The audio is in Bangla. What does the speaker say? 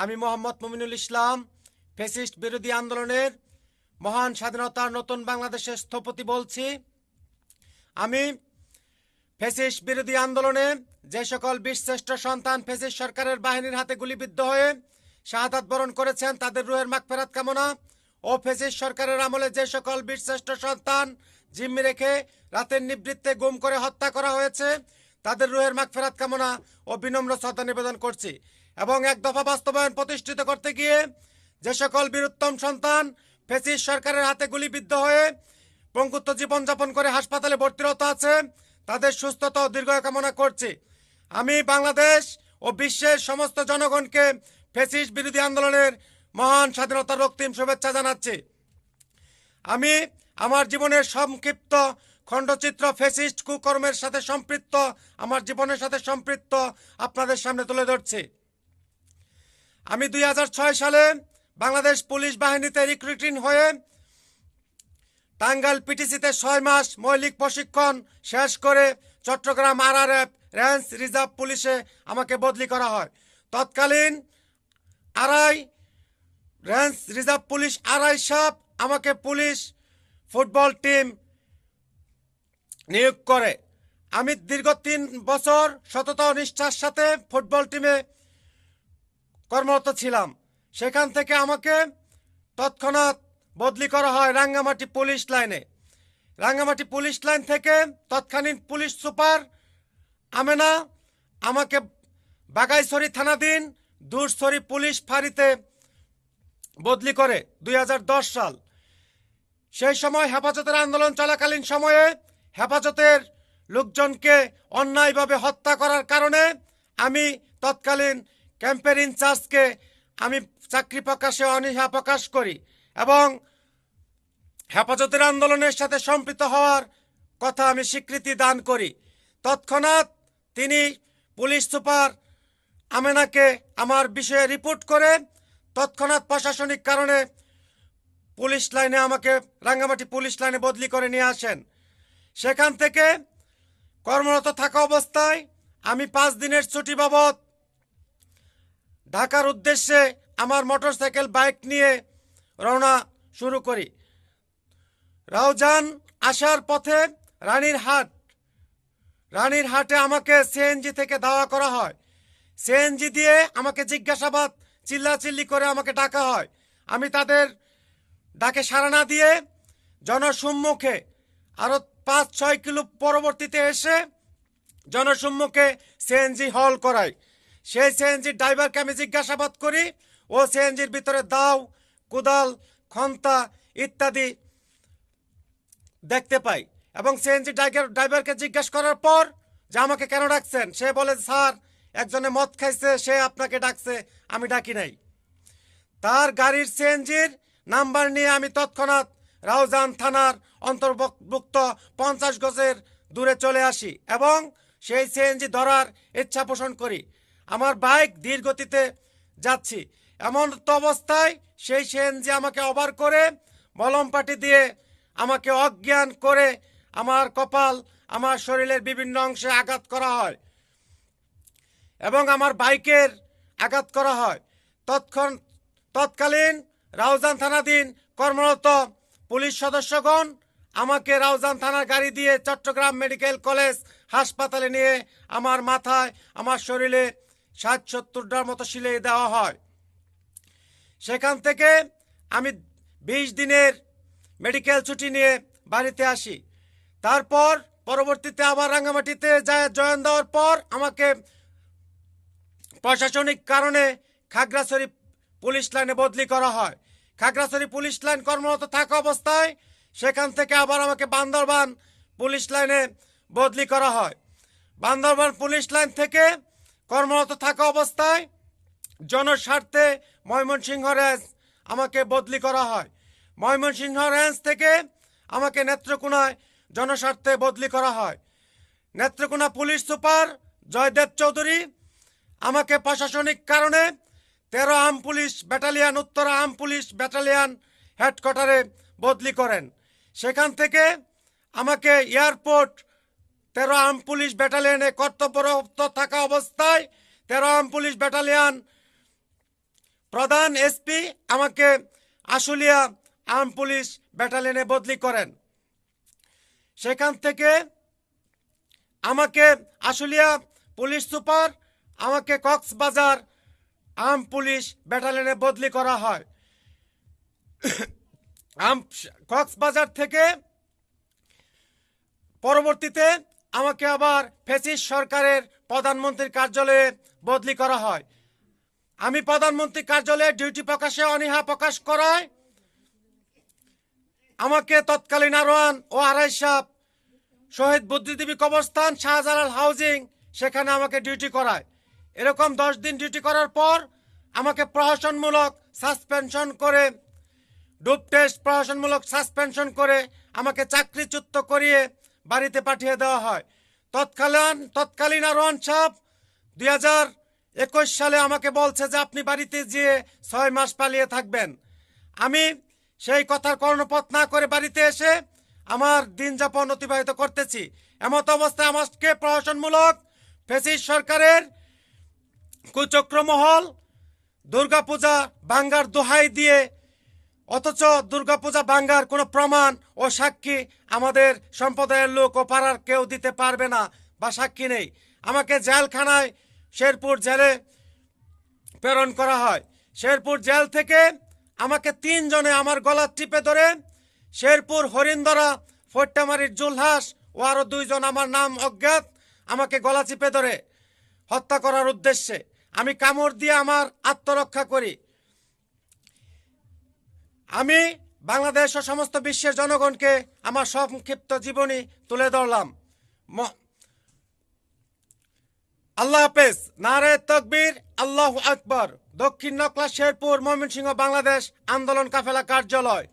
আমি মোহাম্মদ মুমিনুল ইসলাম ফ্যাসিস্ট বিরোধী আন্দোলনের মহান স্বাধীনতার নতুন বাংলাদেশের স্থপতি বলছি। আমি ফ্যাসিস্ট বিরোধী আন্দোলনে যে সকল বীরশ্রেষ্ঠ সন্তান ফ্যাসিস্ট সরকারের বাহিনীর হাতে গুলিবিদ্ধ হয়ে শাহাদাত বরণ করেছেন তাদের রুহের মাগফিরাত কামনা ও ফ্যাসিস্ট সরকারের আমলে যে সকল বীরশ্রেষ্ঠ সন্তান জিম্মি রেখে রাতের নিবৃত্তে গুম করে হত্যা করা হয়েছে তাদের রুহের মাগফিরাত কামনা ও বিনম্র শ্রদ্ধা নিবেদন করছি। এবং এক দফা বাস্তবায়ন প্রতিষ্ঠিত করতে গিয়ে যে সকল বীরোত্তম সন্তান ফ্যাসিস্ট সরকারের হাতে গুলিবিদ্ধ হয়ে পঙ্গুত্ব জীবনযাপন করে হাসপাতালে ভর্তিরত আছে তাদের সুস্থতা ও দীর্ঘায়ু কামনা করছি। আমি বাংলাদেশ ও বিশ্বের সমস্ত জনগণকে ফ্যাসিস্ট বিরোধী আন্দোলনের মহান স্বাধীনতার রক্তিম শুভেচ্ছা জানাচ্ছি। আমি আমার জীবনের সংক্ষিপ্ত খণ্ডচিত্র ফ্যাসিস্ট কুকর্মের সাথে সম্পৃক্ত আমার জীবনের সাথে সম্পৃক্ত আপনাদের সামনে তুলে ধরছি। আমি 2006 সালে বাংলাদেশ পুলিশ বাহিনীতে রিক্রুটিং হয়ে টাঙ্গাইল পিটিসিতে 6 মাস মৌলিক প্রশিক্ষণ শেষ করে চট্টগ্রাম RRF রেঞ্জ রিজার্ভ পুলিশে আমাকে বদলি করা হয়। তৎকালীন রেঞ্জ রিজার্ভ পুলিশ আড়াই সাপ আমাকে পুলিশ ফুটবল টিম নিয়োগ করে। আমি দীর্ঘ 3 বছর সততা ও নিষ্ঠার সাথে ফুটবল টিমে কর্মরত ছিলাম। সেখান থেকে আমাকে তৎক্ষণাৎ বদলি করা হয় রাঙ্গামাটি পুলিশ লাইনে। রাঙ্গামাটি পুলিশ লাইন থেকে তৎকালীন পুলিশ সুপার আমেনা আমাকে বাগাইছড়ি থানাধীন দূরছড়ি পুলিশ ফাঁড়িতে বদলি করে 2010 সাল। সেই সময় হেফাজতের আন্দোলন চলাকালীন সময়ে হেফাজতের লোকজনকে অন্যায়ভাবে হত্যা করার কারণে আমি তৎকালীন ক্যাম্পের ইনচার্জকে আমি চাকরি প্রকাশে অনীহা প্রকাশ করি এবং হেফাজতের আন্দোলনের সাথে সম্পৃক্ত হওয়ার কথা আমি স্বীকৃতি দান করি। তৎক্ষণাৎ তিনি পুলিশ সুপার আমেনাকে আমার বিষয়ে রিপোর্ট করে তৎক্ষণাৎ প্রশাসনিক কারণে পুলিশ লাইনে আমাকে রাঙ্গামাটি পুলিশ লাইনে বদলি করে নিয়ে আসেন। সেখান থেকে কর্মরত থাকা অবস্থায় আমি 5 দিনের ছুটি বাবদ ঢাকার উদ্দেশ্যে আমার মোটরসাইকেল বাইক নিয়ে রওনা শুরু করি। রাউজান আসার পথে রানীরহাটে আমাকে সিএনজি থেকে ধাওয়া করা হয়। সিএনজি দিয়ে আমাকে জিজ্ঞাসাবাদ চিল্লাচিল্লি করে আমাকে ডাকা হয়। আমি তাদের ডাকে সাড়া না দিয়ে জনসম্মুখে আরও 5-6 কিলো পরবর্তীতে এসে জনসম্মুখে সিএনজি হল করাই। সেই সিএনজির ড্রাইভারকে আমি জিজ্ঞাসাবাদ করি ও সিএনজির ভিতরে দাও, কোদাল, খন্তা ইত্যাদি দেখতে পাই এবং সিএনজি ড্রাইভারকে জিজ্ঞাসা করার পর যে আমাকে কেন ডাকছেন, সে বলে স্যার একজনে মদ খাইছে সে আপনাকে ডাকছে, আমি ডাকি নাই। তার গাড়ির সিএনজির নাম্বার নিয়ে আমি তৎক্ষণাৎ রাউজান থানার অন্তর্ভুক্ত 50 গজের দূরে চলে আসি এবং সেই সিএনজি ধরার ইচ্ছা পোষণ করি। আমার বাইক ধীর গতিতে যাচ্ছি, এমন তো অবস্থায় সেই সিএনজি আমাকে ওভার করে মলম পাটি দিয়ে আমাকে অজ্ঞান করে আমার কপাল, আমার শরীরের বিভিন্ন অংশে আঘাত করা হয় এবং আমার বাইকের আঘাত করা হয়। তৎকালীন রাউজান থানাধীন কর্মরত পুলিশ সদস্যগণ আমাকে রাউজান থানার গাড়ি দিয়ে চট্টগ্রাম মেডিকেল কলেজ হাসপাতালে নিয়ে আমার মাথায়, আমার শরীরে 60-70টার মতো সিলাই দেওয়া হয়। সেখান থেকে আমি 20 দিনের মেডিকেল ছুটি নিয়ে বাড়িতে আসি। তারপর পরবর্তীতে আবার রাঙ্গামাটিতে জয়েন দেওয়ার পর আমাকে প্রশাসনিক কারণে খাগড়াছড়ি পুলিশ লাইনে বদলি করা হয়। খাগড়াছড়ি পুলিশ লাইন কর্মরত থাকা অবস্থায় সেখান থেকে আবার আমাকে বান্দরবান পুলিশ লাইনে বদলি করা হয়। বান্দরবান পুলিশ লাইন থেকে কর্মরত থাকা অবস্থায় জনস্বার্থে ময়মনসিংহ রেঞ্জ আমাকে বদলি করা হয়। ময়মনসিংহ রেঞ্জ থেকে আমাকে নেত্রকোনায় জনস্বার্থে বদলি করা হয়। নেত্রকোনা পুলিশ সুপার জয়দেব চৌধুরী আমাকে প্রশাসনিক কারণে 13 arm police battalion Uttara arm police battalion হেডকোয়ার্টারে বদলি করেন। সেখান থেকে আমাকে এয়ারপোর্ট 13 আর্ম পুলিশ ব্যাটালিয়নে কর্তব্যরত থাকা অবস্থায় 13 আর্ম পুলিশ ব্যাটালিয়ান প্রধান এসপি আমাকে আশুলিয়া আর্ম পুলিশ ব্যাটালিয়নে বদলি করেন। সেখান থেকে আমাকে আশুলিয়া পুলিশ সুপার আমাকে কক্সবাজার আর্ম পুলিশ ব্যাটালিয়নে বদলি করা হয়। কক্সবাজার থেকে পরবর্তীতে আমাকে আবার ফ্যাসিস্ট সরকারের প্রধানমন্ত্রীর কার্যালয়ে বদলি করা হয়। আমি প্রধানমন্ত্রী কার্যালয়ে ডিউটি প্রকাশে অনীহা প্রকাশ করায় আমাকে তৎকালীন আরোয়ান ও আড়াই সাপ শহীদ বুদ্ধিজীবী কবরস্থান শাহজালাল হাউজিং সেখানে আমাকে ডিউটি করায়। এরকম 10 দিন ডিউটি করার পর আমাকে প্রহসনমূলক সাসপেনশন করে ডুব টেস্ট প্রহসনমূলক সাসপেনশন করে আমাকে চাকরিচ্যুত করিয়ে বাড়িতে পাঠিয়ে দেওয়া হয়। তৎকালীন আরোয়ান সাহেব 2021 সালে আমাকে বলছে যে আপনি বাড়িতে যেয়ে 6 মাস পালিয়ে থাকবেন। আমি সেই কথার কর্ণপাত না করে বাড়িতে এসে আমার দিন যাপন অতিবাহিত করতেছি। এমত অবস্থায় আমাকে প্রহসনমূলক ফ্যাসিস্ট সরকারের কুচক্রমহল দুর্গাপূজা ভাঙ্গার দোহাই দিয়ে, অথচ দুর্গাপূজা ভাঙ্গার কোনো প্রমাণ ও সাক্ষী আমাদের সম্প্রদায়ের লোক ও পাড়ার কেউ দিতে পারবে না বা সাক্ষী নেই। আমাকে জেলখানায় শেরপুর জেলে প্রেরণ করা হয়। শেরপুর জেল থেকে আমাকে 3 জনে আমার গলা টিপে ধরে শেরপুর হরিন্দরা ফট্টামারির জুলহাস ও আরও 2 জন আমার নাম অজ্ঞাত আমাকে গলা চিপে ধরে হত্যা করার উদ্দেশ্যে আমি কামড় দিয়ে আমার আত্মরক্ষা করি। আমি বাংলাদেশ ও সমস্ত বিশ্বের জনগণকে আমার সংক্ষিপ্ত জীবনী তুলে ধরলাম। আল্লাহ হাফেজ। নারে তকবীর, আল্লাহু আকবার। দক্ষিণ নকলা শেরপুর, ময়মনসিংহ, বাংলাদেশ আন্দোলন কাফেলা কার্যালয়।